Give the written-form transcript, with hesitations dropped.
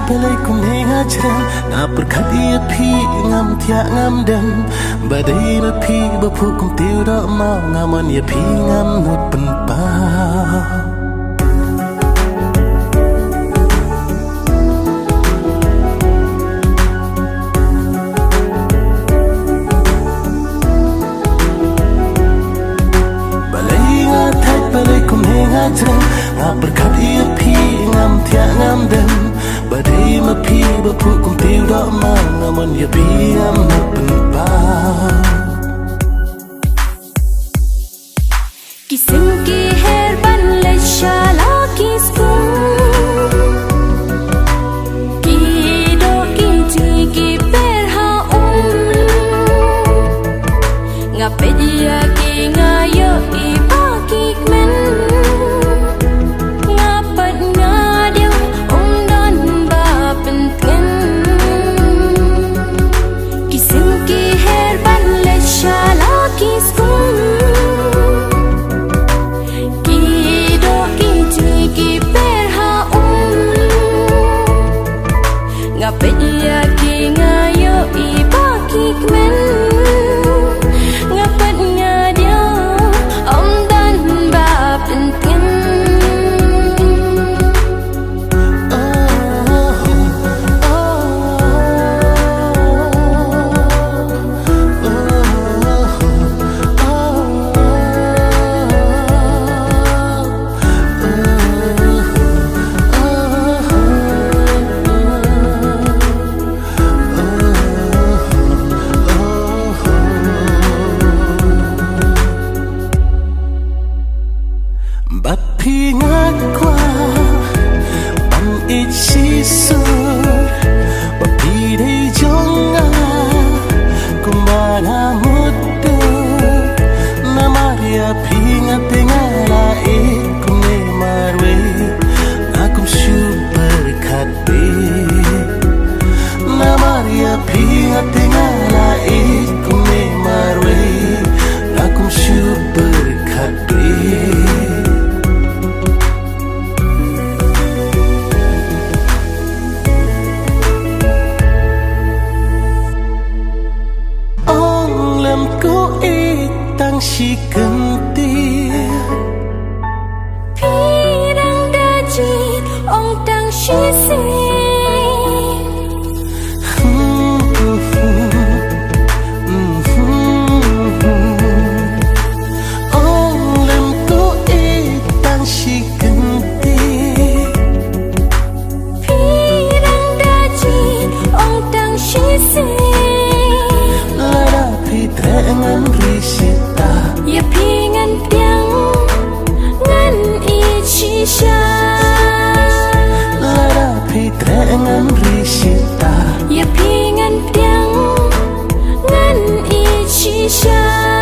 pelai kum nenga chran na perkhati phi ngam thia ngam dam badai ma phi ba phu kum tiu do ma ngamon ye phi ngam nut pen pa nga berkhati phi ngam thia ngam dem badai ma phi ba phu kum tiu do ma ngamon ye phi ngam nut pen pa किस्म की हेर बन ले शाला की स्पून की दो की जी की पैर हा ngape dia ki ngayo I baki men ngapat ngadio dan ba penting किस्म की हेर बन ले शाला की spoon ngape dia ki ngayo I baki men ngapat ngadio dan ba penting Bat pingat kwa Bang ichi sur Bapide jonga Kumana mutu Namaria pingat tingala Kumne marwe Nakum super kate Namaria pingat tingala Kumne marwe Nakum super kate ko itang si kentir pirang dajit ong tang si ong lem ko itang si kentir pirang dajit ong tang si ngan risita ya pingan tiang ngan ichisha lara pitra ngan risita ya pingan tiang ngan ichisha